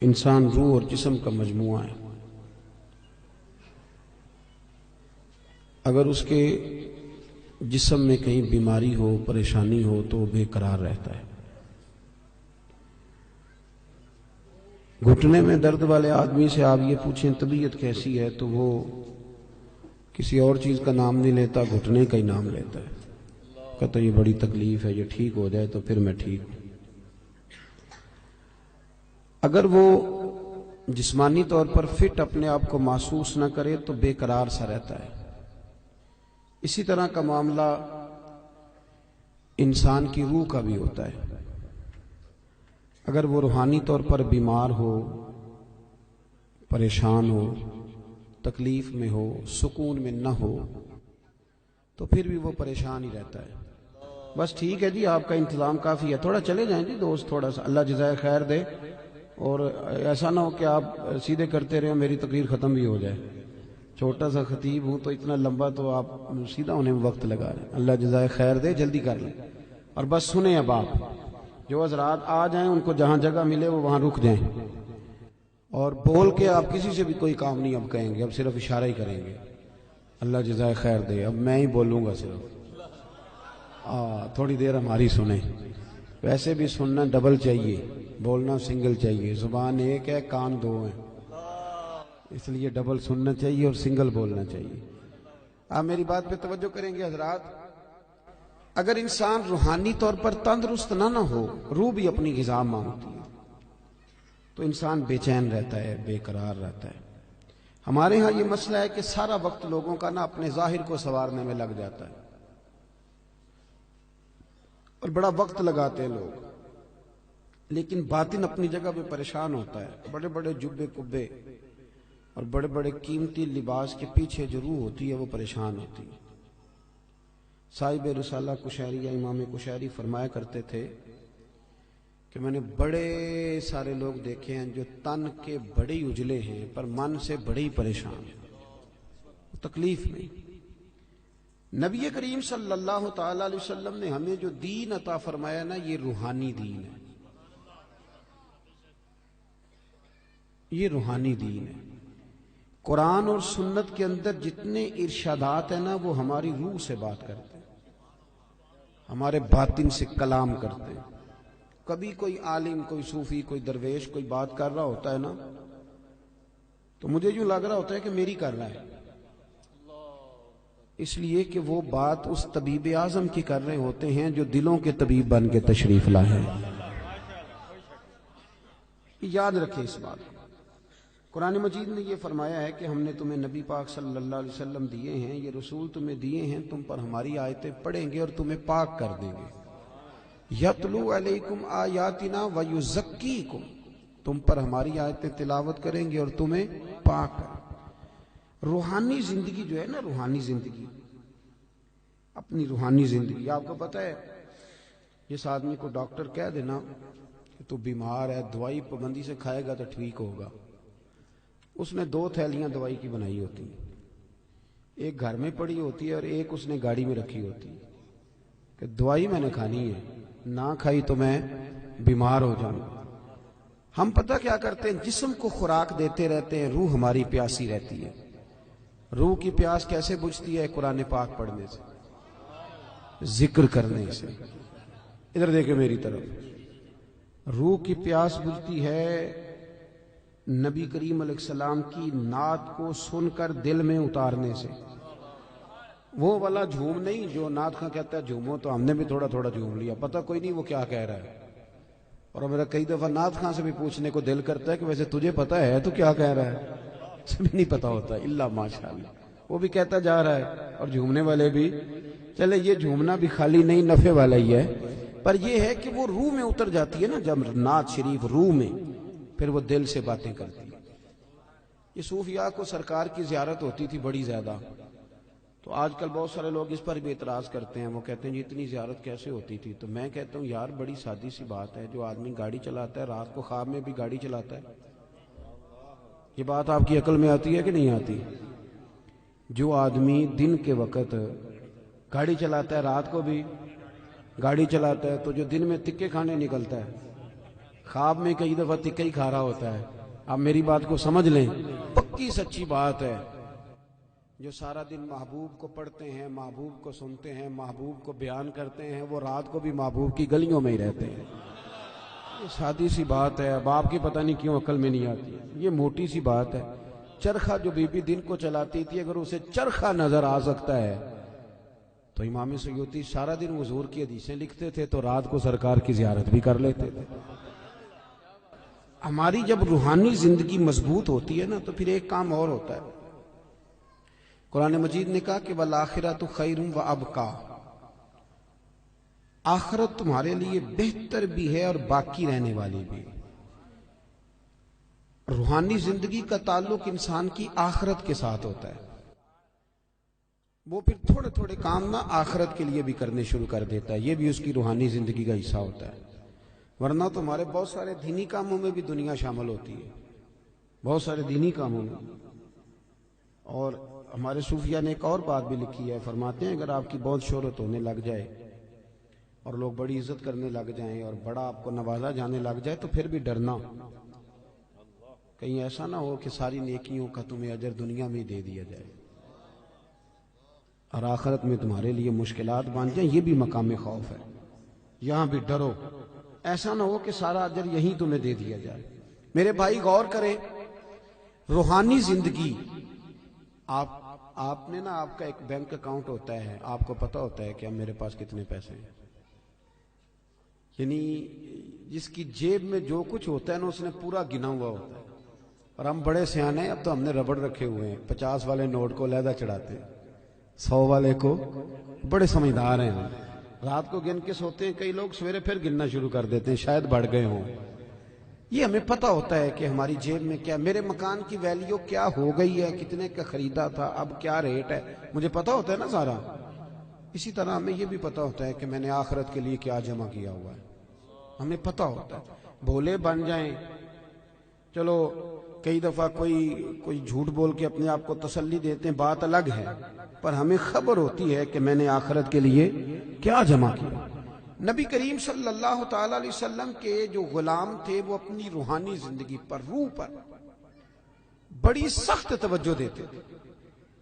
انسان روح اور جسم کا مجموعہ ہے. اگر اس کے جسم میں کہیں بیماری ہو، پریشانی ہو تو وہ بے قرار رہتا ہے. گھٹنے میں درد والے آدمی سے آپ یہ پوچھیں طبیعت کیسی ہے تو وہ کسی اور چیز کا نام نہیں لیتا، گھٹنے کا ہی نام لیتا ہے. کہتا یہ بڑی تکلیف ہے، یہ ٹھیک ہو جائے تو پھر میں ٹھیک ہوں. اگر وہ جسمانی طور پر فٹ اپنے آپ کو محسوس نہ کرے تو بے قرار سا رہتا ہے. اسی طرح کا معاملہ انسان کی روح کا بھی ہوتا ہے. اگر وہ روحانی طور پر بیمار ہو، پریشان ہو، تکلیف میں ہو، سکون میں نہ ہو تو پھر بھی وہ پریشان ہی رہتا ہے. بس ٹھیک ہے جی، آپ کا انتظام کافی ہے، تھوڑا چلے جائیں جی دوست، تھوڑا سا اللہ جزائے خیر دے. اور ایسا نہ ہو کہ آپ سیدھے کرتے رہے میری تقریر ختم بھی ہو جائے. چھوٹا سا خطیب ہوں تو اتنا لمبا تو آپ سیدھا ہونے میں وقت لگا رہے ہیں. اللہ جزائے خیر دے، جلدی کر لیں اور بس سنیں. اب آپ جو حضرات آ جائیں ان کو جہاں جگہ ملے وہ وہاں رک جائیں، اور بول کے آپ کسی سے بھی کوئی کام نہیں اب کہیں گے، اب صرف اشارہ ہی کریں گے. اللہ جزائے خیر دے. اب میں ہی بولوں گا صرف، تھوڑی دیر ہماری سنیں. ویسے بھی سننا ڈبل چاہیے، بولنا سنگل چاہیے. زبان ایک ہے، کان دو ہیں، اس لیے ڈبل سننا چاہیے اور سنگل بولنا چاہیے. آپ میری بات پہ توجہ کریں گے حضرات. اگر انسان روحانی طور پر تندرست نہ ہو، روح بھی اپنی غذا مانگتی ہے، تو انسان بے چین رہتا ہے، بے قرار رہتا ہے. ہمارے ہاں یہ مسئلہ ہے کہ سارا وقت لوگوں کا نا اپنے ظاہر کو سنوارنے میں لگ جاتا ہے اور بڑا وقت لگاتے ہیں لوگ، لیکن باطن اپنی جگہ پہ پریشان ہوتا ہے. بڑے بڑے جبے کبے اور بڑے بڑے قیمتی لباس کے پیچھے جو روح ہوتی ہے وہ پریشان ہوتی ہے. صاحب رسالہ قشیریہ امام قشیری فرمایا کرتے تھے کہ میں نے بڑے سارے لوگ دیکھے ہیں جو تن کے بڑے اجلے ہیں پر من سے بڑے ہی پریشان ہیں، تکلیف میں. نبی کریم صلی اللہ تعالی علیہ وسلم نے ہمیں جو دین عطا فرمایا نا، یہ روحانی دین ہے، یہ روحانی دین ہے. قرآن اور سنت کے اندر جتنے ارشادات ہیں نا وہ ہماری روح سے بات کرتے ہیں، ہمارے باطن سے کلام کرتے ہیں. کبھی کوئی عالم، کوئی صوفی، کوئی درویش کوئی بات کر رہا ہوتا ہے نا تو مجھے یوں لگ رہا ہوتا ہے کہ میری کر رہا ہے، اس لیے کہ وہ بات اس طبیب اعظم کی کر رہے ہوتے ہیں جو دلوں کے طبیب بن کے تشریف لائے ہیں. یاد رکھیں اس بات کو. قرآن مجید نے یہ فرمایا ہے کہ ہم نے تمہیں نبی پاک صلی اللہ علیہ وسلم دیے ہیں، یہ رسول تمہیں دیے ہیں، تم پر ہماری آیتیں پڑھیں گے اور تمہیں پاک کر دیں گے. یتلو علیکم آیاتنا ویزکیکم، تم پر ہماری آیتیں تلاوت کریں گے اور تمہیں پاک کریں. روحانی زندگی جو ہے نا، روحانی زندگی، اپنی روحانی زندگی. آپ کو پتہ ہے جس آدمی کو ڈاکٹر کہہ دینا کہ تو بیمار ہے، دوائی پابندی سے کھائے گا تو ٹھیک ہوگا، اس نے 2 تھیلیاں دوائی کی بنائی ہوتی ہیں، ایک گھر میں پڑی ہوتی ہے اور ایک اس نے گاڑی میں رکھی ہوتی ہے کہ دوائی میں نے کھانی ہے، نہ کھائی تو میں بیمار ہو جاؤں. ہم پتہ کیا کرتے ہیں، جسم کو خوراک دیتے رہتے ہیں، روح ہماری پیاسی رہتی ہے. روح کی پیاس کیسے بجھتی ہے؟ قرآن پاک پڑھنے سے، ذکر کرنے سے. ادھر دیکھیں میری طرف. روح کی پیاس بجھتی ہے نبی کریم علیہ السلام کی نعت کو سن کر دل میں اتارنے سے. وہ والا جھوم نہیں جو نعت خواں کہتا ہے جھومو، تو ہم نے بھی تھوڑا تھوڑا جھوم لیا، پتہ کوئی نہیں وہ کیا کہہ رہا ہے. اور میرا کئی دفعہ نعت خواں سے بھی پوچھنے کو دل کرتا ہے کہ ویسے تجھے پتہ ہے تو کیا کہہ رہا ہے؟ اسے بھی نہیں پتہ ہوتا الا ماشاءاللہ. وہ بھی کہتا جا رہا ہے اور جھومنے والے بھی. چلے یہ جھومنا بھی خالی نہیں، نفع والا ہی ہے، پر یہ ہے کہ وہ روح میں اتر جاتی ہے نا جب نعت شریف روح میں، پھر وہ دل سے باتیں کرتی ہے. یہ صوفیاء کو سرکار کی زیارت ہوتی تھی بڑی زیادہ، تو آج کل بہت سارے لوگ اس پر بھی اعتراض کرتے ہیں. وہ کہتے ہیں جی اتنی زیارت کیسے ہوتی تھی؟ تو میں کہتا ہوں یار بڑی سادی سی بات ہے، جو آدمی گاڑی چلاتا ہے رات کو خواب میں بھی گاڑی چلاتا ہے. یہ بات آپ کی عقل میں آتی ہے کہ نہیں آتی؟ جو آدمی دن کے وقت گاڑی چلاتا ہے رات کو بھی گاڑی چلاتا ہے، تو جو دن میں تکے کھانے نکلتا ہے خواب میں کئی دفعہ تکا ہی کھا رہا ہوتا ہے. آپ میری بات کو سمجھ لیں، پکی سچی بات ہے. جو سارا دن محبوب کو پڑھتے ہیں، محبوب کو سنتے ہیں، محبوب کو بیان کرتے ہیں، وہ رات کو بھی محبوب کی گلیوں میں ہی رہتے ہیں. یہ سادی سی بات ہے. اب آپ کی پتہ نہیں کیوں عقل میں نہیں آتی. یہ موٹی سی بات ہے. چرخہ جو بی بی دن کو چلاتی تھی، اگر اسے چرخہ نظر آ سکتا ہے تو امام سیوطی سارا دن حضور کی حدیثیں لکھتے تھے تو رات کو سرکار کی زیارت بھی کر لیتے تھے. ہماری جب روحانی زندگی مضبوط ہوتی ہے نا تو پھر ایک کام اور ہوتا ہے. قرآن مجید نے کہا کہ وَالْآخِرَةُ خَيْرٌ وَأَبْقَىٰ، آخرت تمہارے لیے بہتر بھی ہے اور باقی رہنے والی بھی. روحانی زندگی کا تعلق انسان کی آخرت کے ساتھ ہوتا ہے. وہ پھر تھوڑے تھوڑے کام نہ آخرت کے لیے بھی کرنے شروع کر دیتا ہے. یہ بھی اس کی روحانی زندگی کا حصہ ہوتا ہے. ورنہ تمہارے بہت سارے دینی کاموں میں بھی دنیا شامل ہوتی ہے، بہت سارے دینی کاموں میں. اور ہمارے صوفیہ نے ایک اور بات بھی لکھی ہے. فرماتے ہیں اگر آپ کی بہت شہرت ہونے لگ جائے اور لوگ بڑی عزت کرنے لگ جائیں اور بڑا آپ کو نوازا جانے لگ جائے تو پھر بھی ڈرنا، کہیں ایسا نہ ہو کہ ساری نیکیوں کا تمہیں اجر دنیا میں دے دیا جائے اور آخرت میں تمہارے لیے مشکلات بن جائیں. یہ بھی مقام خوف ہے. یہاں بھی ڈرو، ایسا نہ ہو کہ سارا اجر یہیں تمہیں دے دیا جائے. میرے بھائی غور کریں، روحانی زندگی آپ نے نا، آپ کا ایک بینک اکاؤنٹ ہوتا ہے، آپ کو پتا ہوتا ہے کہ اب میرے پاس کتنے پیسے ہیں. یعنی جس کی جیب میں جو کچھ ہوتا ہے نا اس نے پورا گنا ہوا ہوتا ہے. اور ہم بڑے سیانے ہیں، اب تو ہم نے ربڑ رکھے ہوئے ہیں. 50 والے نوٹ کو علیحدہ چڑھاتے ہیں، 100 والے کو. بڑے سمجھدار ہیں ہم. رات کو گن کے سوتے ہیں کئی لوگ، سویرے پھر گننا شروع کر دیتے ہیں، شاید بڑھ گئے ہوں. یہ ہمیں پتہ ہوتا ہے کہ ہماری جیب میں کیا، میرے مکان کی ویلیو کیا ہو گئی ہے، کتنے کا خریدا تھا، اب کیا ریٹ ہے، مجھے پتہ ہوتا ہے نا سارا. اسی طرح ہمیں یہ بھی پتہ ہوتا ہے کہ میں نے آخرت کے لیے کیا جمع کیا ہوا ہے. ہمیں پتہ ہوتا ہے. بھولے بن جائیں، چلو کئی دفعہ کوئی جھوٹ بول کے اپنے آپ کو تسلی دیتے ہیں، بات الگ ہے، پر ہمیں خبر ہوتی ہے کہ میں نے آخرت کے لیے کیا جمع کیا. نبی کریم صلی اللہ تعالی علیہ وسلم کے جو غلام تھے وہ اپنی روحانی زندگی پر، روح پر بڑی سخت توجہ دیتے تھے.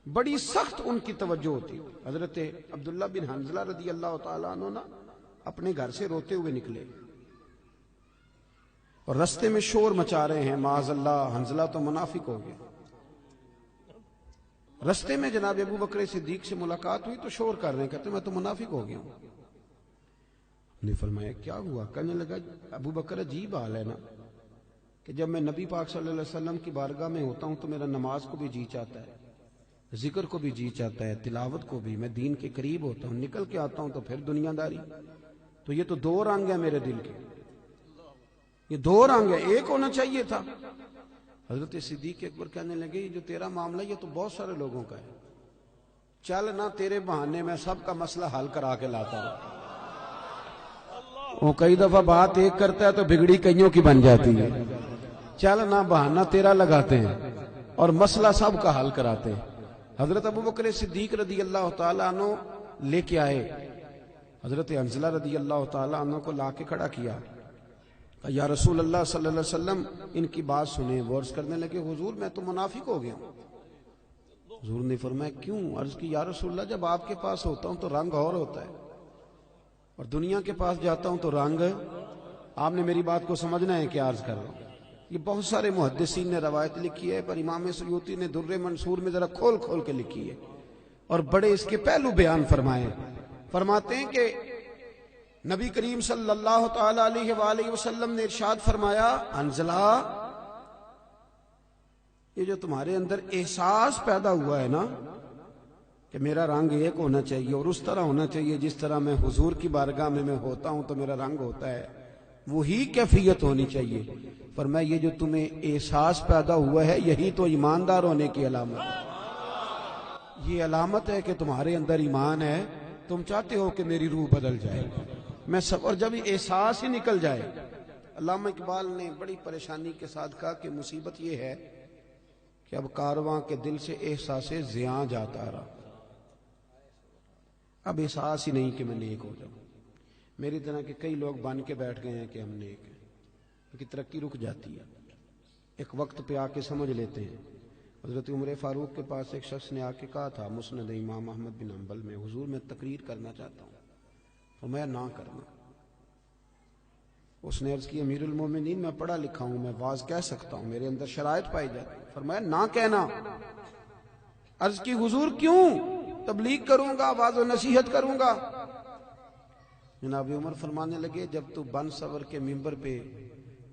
بڑی سخت ان کی توجہ ہوتی. حضرت عبداللہ بن حنظلہ رضی اللہ تعالیٰ عنہ نا اپنے گھر سے روتے ہوئے نکلے اور رستے میں شور مچا رہے ہیں. معاذ اللہ، حنظلہ تو منافق ہو گیا. رستے میں جناب ابو بکر صدیق سے ملاقات ہوئی تو شور کر رہے ہیں، کہتے میں تو منافق ہو گیا ہوں. نے فرمایا کیا ہوا؟ کہنے لگا ابو بکر عجیب حال ہے نا کہ جب میں نبی پاک صلی اللہ علیہ وسلم کی بارگاہ میں ہوتا ہوں تو میرا نماز کو بھی جی چاہتا ہے، ذکر کو بھی جی چاہتا ہے، تلاوت کو بھی. میں دین کے قریب ہوتا ہوں، نکل کے آتا ہوں تو پھر دنیا داری. تو یہ تو 2 رنگ ہیں میرے دل کے، یہ 2 رنگ ہے، ایک ہونا چاہیے تھا. حضرت صدیق اکبر کہنے لگے یہ جو تیرا معاملہ یہ تو بہت سارے لوگوں کا ہے، چل نہ تیرے بہانے میں سب کا مسئلہ حل کرا کے لاتا ہوں. وہ کئی دفعہ بات ایک کرتا ہے تو بگڑی کئیوں کی بن جاتی ہے. چل نہ بہانہ تیرا لگاتے ہیں اور مسئلہ سب کا حل کراتے ہیں. حضرت ابو بکر صدیق رضی اللہ تعالیٰ عنہ لے کے آئے، حضرت حنظلہ رضی اللہ تعالیٰ عنہ کو لا کے کھڑا کیا. یا رسول اللہ صلی اللہ علیہ وسلم ان کی بات سنیں. وہ عرض کرنے لگے حضور میں تو منافق ہو گیا ہوں. حضور نے فرمایا کیوں؟ عرض کی یا رسول اللہ جب آپ کے پاس ہوتا ہوں تو رنگ اور ہوتا ہے اور دنیا کے پاس جاتا ہوں تو رنگ. آپ نے میری بات کو سمجھنا ہے کہ عرض کر رہا ہوں. یہ بہت سارے محدثین نے روایت لکھی ہے، پر امام سیوطی نے در منصور میں ذرا کھول کھول کے لکھی ہے اور بڑے اس کے پہلو بیان فرمائے. فرماتے ہیں کہ نبی کریم صلی اللہ تعالی علیہ وآلہ وسلم نے ارشاد فرمایا حنظلہ یہ جو تمہارے اندر احساس پیدا ہوا ہے نا کہ میرا رنگ ایک ہونا چاہیے اور اس طرح ہونا چاہیے جس طرح میں حضور کی بارگاہ میں ہوتا ہوں تو میرا رنگ ہوتا ہے، وہی کیفیت ہونی چاہیے. فرمایا یہ جو تمہیں احساس پیدا ہوا ہے یہی تو ایماندار ہونے کی علامت ہے. یہ علامت ہے کہ تمہارے اندر ایمان ہے. تم چاہتے ہو کہ میری روح بدل جائے، میں سب، اور جب احساس ہی نکل جائے. علامہ اقبال نے بڑی پریشانی کے ساتھ کہا کہ مصیبت یہ ہے کہ اب کارواں کے دل سے احساس زیاں جاتا رہا. اب احساس ہی نہیں کہ میں نیک ہو جاؤں. میری طرح کے کئی لوگ بن کے بیٹھ گئے ہیں کہ ہم نیک ہیں. کہ ترقی رک جاتی ہے، ایک وقت پہ آ کے سمجھ لیتے ہیں۔ حضرت عمر فاروق کے پاس ایک شخص نے آ کے کہا تھا مسند امام احمد بن حنبل میں، حضور میں تقریر کرنا چاہتا ہوں، فرمایا نہ کرنا۔ اس نے عرض کی امیر المومنین میں پڑھا لکھا ہوں، میں واز کہہ سکتا ہوں، میرے اندر شرائط پائی جاتی، فرمایا نہ کہنا۔ عرض کی حضور کیوں؟ تبلیغ کروں گا، واز و نصیحت کروں گا۔ جناب عمر فرمانے لگے جب تو بن سور کے ممبر پہ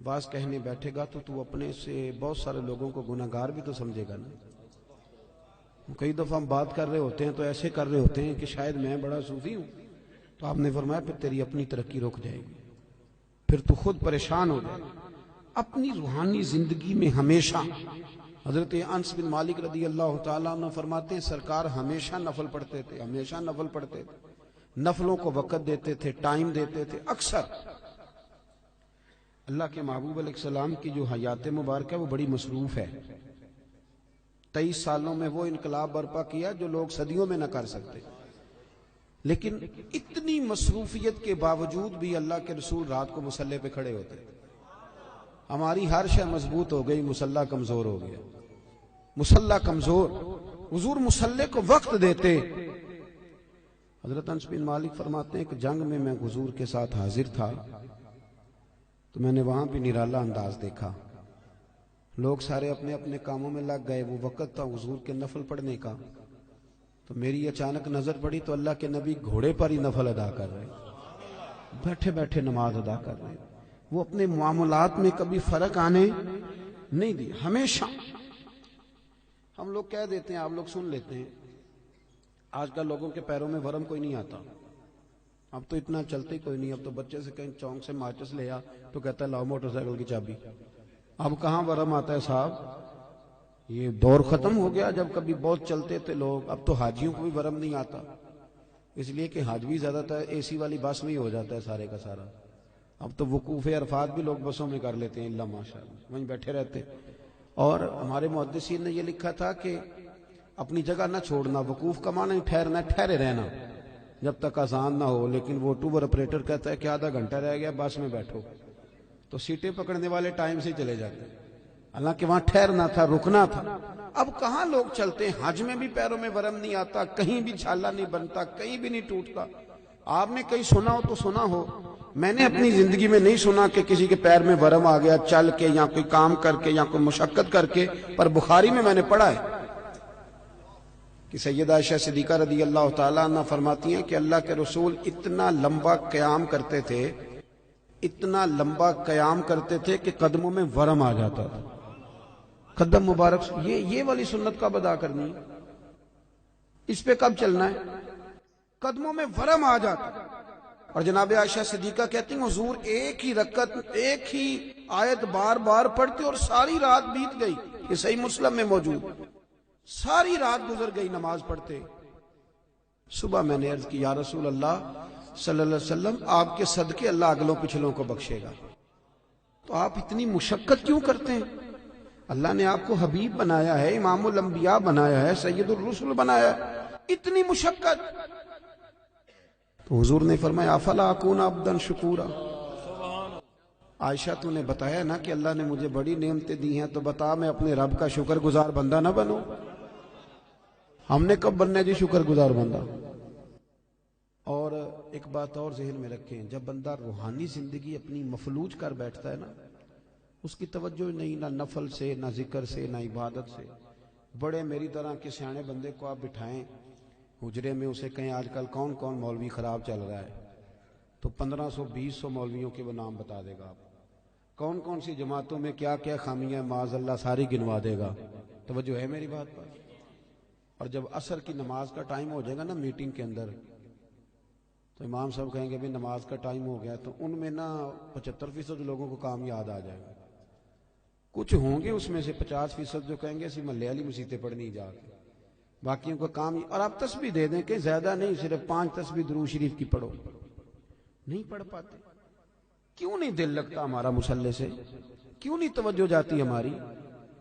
واز کہنے بیٹھے گا تو اپنے سے بہت سارے لوگوں کو گناہگار بھی تو سمجھے گا نا۔ کئی دفعہ ہم بات کر رہے ہوتے ہیں تو ایسے کر رہے ہوتے ہیں کہ شاید میں بڑا صوفی ہوں، تو آپ نے فرمایا پھر تیری اپنی ترقی رک جائے گی، پھر تو خود پریشان ہو جائے گا۔ اپنی روحانی زندگی میں ہمیشہ حضرت انس بن مالک رضی اللہ تعالیٰ عنہ فرماتے ہیں سرکار ہمیشہ نفل پڑھتے تھے، ہمیشہ نفل پڑھتے تھے، نفلوں کو وقت دیتے تھے، ٹائم دیتے تھے۔ اکثر اللہ کے محبوب علیہ السلام کی جو حیات مبارکہ ہے وہ بڑی مصروف ہے۔ 23 سالوں میں وہ انقلاب برپا کیا جو لوگ صدیوں میں نہ کر سکتے، لیکن اتنی مصروفیت کے باوجود بھی اللہ کے رسول رات کو مصلی پہ کھڑے ہوتے۔ ہماری ہر شے مضبوط ہو گئی، مصلی کمزور ہو گیا، مصلی کمزور، حضور مصلی کو وقت دیتے۔ حضرت انس بن مالک فرماتے ہیں کہ جنگ میں حضور کے ساتھ حاضر تھا تو میں نے وہاں بھی نرالا انداز دیکھا، لوگ سارے اپنے اپنے کاموں میں لگ گئے، وہ وقت تھا حضور کے نفل پڑھنے کا، تو میری اچانک نظر پڑی تو اللہ کے نبی گھوڑے پر ہی نفل ادا کر رہے، بیٹھے بیٹھے نماز ادا کر رہے۔ وہ اپنے معاملات میں کبھی فرق آنے نہیں دی، ہمیشہ۔ ہم لوگ کہہ دیتے ہیں، آپ لوگ سن لیتے ہیں، آج کل لوگوں کے پیروں میں ورم کوئی نہیں آتا، اب تو اتنا چلتے ہی کوئی نہیں، اب تو بچے سے کہیں چونک سے ماچس لے آ تو کہتا ہے لاؤ موٹر سائیکل کی چابی۔ اب کہاں ورم آتا ہے صاحب، یہ دور ختم ہو گیا جب کبھی بہت چلتے تھے لوگ۔ اب تو حاجیوں کو بھی ورم نہیں آتا، اس لیے کہ حاج بھی زیادہ تر اے سی والی بس میں ہی ہو جاتا ہے سارے کا سارا۔ اب تو وقوف عرفات بھی لوگ بسوں میں کر لیتے ہیں، اللہ ماشاءاللہ وہیں بیٹھے رہتے۔ اور ہمارے محدثین نے یہ لکھا تھا کہ اپنی جگہ نہ چھوڑنا، وقوف کا معنی ٹھہرنا، ٹھہرے رہنا جب تک اذان نہ ہو، لیکن وہ ٹوبر آپریٹر کہتا ہے کہ آدھا گھنٹہ رہ گیا بس میں بیٹھو، تو سیٹیں پکڑنے والے ٹائم سے چلے جاتے ہیں، حالانکہ وہاں ٹھہرنا تھا، رکنا تھا۔ اب کہاں لوگ چلتے ہیں، حج میں بھی پیروں میں ورم نہیں آتا، کہیں بھی چھالا نہیں بنتا، کہیں بھی نہیں ٹوٹتا۔ آپ نے کہیں سنا ہو تو سنا ہو، میں نے اپنی زندگی میں نہیں سنا کہ کسی کے پیر میں ورم آ گیا چل کے یا کوئی کام کر کے یا کوئی مشقت کر کے، پر بخاری میں نے پڑھا ہے کہ سیدہ عائشہ صدیقہ رضی اللہ تعالیٰ عنہ فرماتی ہیں کہ اللہ کے رسول اتنا لمبا قیام کرتے تھے، اتنا لمبا قیام کرتے تھے کہ قدموں میں ورم آ جاتا تھا۔ قدم مبارک یہ والی سنت کب ادا کرنی ہے، اس پہ کب چلنا ہے؟ قدموں میں ورم آ جاتا۔ اور جناب عائشہ صدیقہ کہتی ہیں حضور ایک ہی رکعت، ایک ہی آیت بار بار پڑھتے اور ساری رات بیت گئی، یہ صحیح مسلم میں موجود، ساری رات گزر گئی نماز پڑھتے۔ صبح میں نے عرض کی یا رسول اللہ صلی اللہ علیہ وسلم، آپ کے صدقے اللہ اگلوں پچھلوں کو بخشے گا، تو آپ اتنی مشقت کیوں کرتے ہیں؟ اللہ نے آپ کو حبیب بنایا ہے، امام الانبیاء بنایا ہے، سید الرسل بنایا ہے، اتنی مشقت؟ تو حضور نے فرمایا افلا اکون عبدا شکورا، عائشہ تو نے بتایا نا کہ اللہ نے مجھے بڑی نعمتیں دی ہیں، تو بتا میں اپنے رب کا شکر گزار بندہ نہ بنوں؟ ہم نے کب بننا ہے جی شکر گزار بندہ؟ اور ایک بات اور ذہن میں رکھیں، جب بندہ روحانی زندگی اپنی مفلوج کر بیٹھتا ہے نا، اس کی توجہ نہیں نہ نفل سے، نہ ذکر سے، نہ عبادت سے۔ بڑے میری طرح کے سیانے بندے کو آپ بٹھائیں حجرے میں، اسے کہیں آج کل کون کون مولوی خراب چل رہا ہے، تو 1500-2000 مولویوں کے وہ نام بتا دے گا، آپ کون کون سی جماعتوں میں کیا کیا خامیاں معاذ اللہ ساری گنوا دے گا۔ توجہ ہے میری بات پر؟ اور جب عصر کی نماز کا ٹائم ہو جائے گا نا میٹنگ کے اندر، تو امام صاحب کہیں گے بھی نماز کا ٹائم ہو گیا، تو ان میں نا 75% لوگوں کو کام یاد آ جائے گا، کچھ ہوں گے اس میں سے 50% جو کہیں گے اسی محلے والی مسیتیں پڑھنی جا کے، باقیوں کا کام۔ اور آپ تسبیح دے دیں کہ زیادہ نہیں، صرف 5 تسبیح درود شریف کی پڑھو، نہیں پڑھ پاتے۔ کیوں نہیں دل لگتا ہمارا مصلی سے؟ کیوں نہیں توجہ جاتی ہماری؟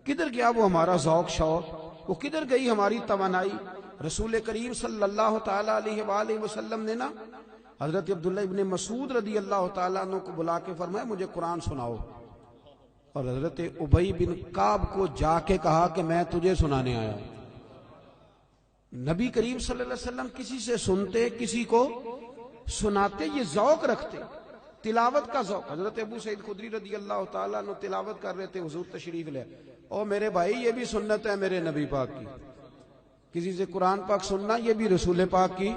کدھر گیا وہ ہمارا ذوق شوق؟ وہ کدھر گئی ہماری توانائی؟ رسول کریم صلی اللہ تعالیٰ علیہ وآلہ وسلم نے نا حضرت عبداللہ ابن مسعود رضی اللہ تعالیٰ عنہ کو بلا کے فرمایا مجھے قرآن سناؤ۔ اور حضرت ابی بن کعب کو جا کے کہا کہ میں تجھے سنانے آیا ہوں۔ نبی کریم صلی اللہ علیہ وسلم کسی سے سنتے، کسی کو سناتے، یہ ذوق رکھتے، تلاوت کا ذوق۔ حضرت ابو سعید خدری رضی اللہ تعالیٰ عنہ تلاوت کر رہے تھے، حضور تشریف لے، اور میرے بھائی یہ بھی سنت ہے میرے نبی پاک کی، کسی سے قرآن پاک سننا یہ بھی رسول پاک کی۔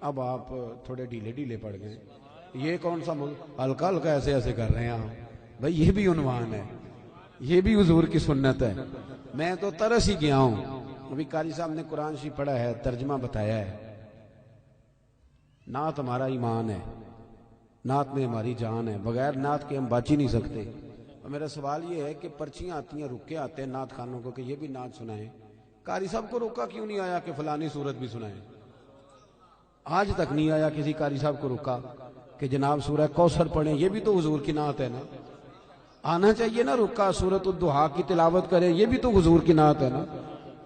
اب آپ تھوڑے ڈھیلے ڈھیلے پڑ گئے، یہ کون سا ہلکا ہلکا ایسے ایسے کر رہے ہیں آپ؟ بھائی یہ بھی عنوان ہے، یہ بھی حضور کی سنت ہے۔ میں تو ترس ہی گیا ہوں، ابھی قاری صاحب نے قرآن شریف پڑھا ہے، ترجمہ بتایا ہے۔ نعت ہمارا ایمان ہے، نعت میں ہماری جان ہے، بغیر نعت کے ہم بچ ہی نہیں سکتے۔ اور میرا سوال یہ ہے کہ پرچیاں آتی ہیں، رکے آتے ہیں نعت خانوں کو کہ یہ بھی نعت سنائیں، قاری صاحب کو روکا کیوں نہیں آیا کہ فلانی سورت بھی سنائیں؟ آج تک نہیں آیا کسی قاری صاحب کو روکا کہ جناب سورہ کوثر پڑھیں، یہ بھی تو حضور کی نعت ہے نا۔ آنا چاہیے نا، رکا سورۃ الضحیٰ کی تلاوت کریں، یہ بھی تو حضور کی نعت ہے نا۔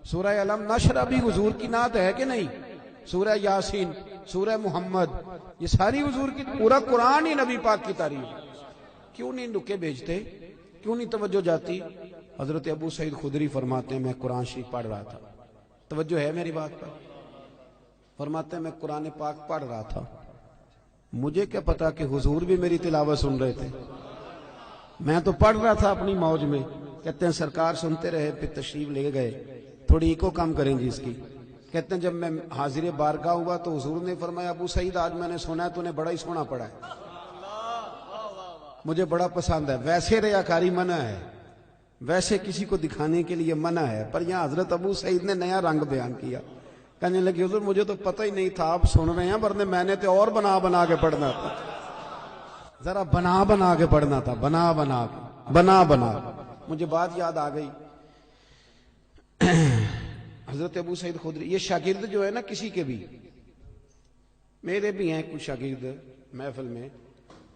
سورہ علم نشر بھی حضور کی نعت ہے کہ نہیں؟ سورہ یاسین، سورہ محمد، یہ ساری حضور کی، پورا قرآن ہی نبی پاک کی تعریف۔ کیوں نہیں رکے بھیجتے، کیوں نہیں توجہ جاتی؟ حضرت ابو سعید خدری فرماتے ہیں میں قرآن شریف پڑھ رہا تھا، توجہ ہے میری بات پر؟ فرماتے ہیں میں قرآن پاک پڑھ رہا تھا، مجھے کیا پتا کہ حضور بھی میری تلاوت سن رہے تھے، میں تو پڑھ رہا تھا اپنی موج میں۔ کہتے ہیں سرکار سنتے رہے، پھر تشریف لے گئے، تھوڑی ایکو کم کریں جی اس کی۔ کہتے ہیں جب میں حاضر بارگاہ ہوا تو حضور نے فرمایا ابو سعید آج میں نے سنا ہے تو نے بڑا ہی سونا پڑھا ہے، مجھے بڑا پسند ہے۔ ویسے ریاکاری منع ہے، ویسے کسی کو دکھانے کے لیے منع ہے، پر یہاں حضرت ابو سعید نے نیا رنگ بیان کیا۔ کہنے لگے حضور مجھے تو پتہ ہی نہیں تھا آپ سن رہے ہیں، ورنہ میں نے تو اور بنا بنا کے پڑھنا تھا، ذرا بنا بنا کے پڑھنا تھا، بنا بنا کے، بنا بنا۔ مجھے بات یاد آ گئی، حضرت ابو سعید خدری، یہ شاگرد جو ہے نا کسی کے بھی، میرے بھی ہیں کچھ شاگرد محفل میں،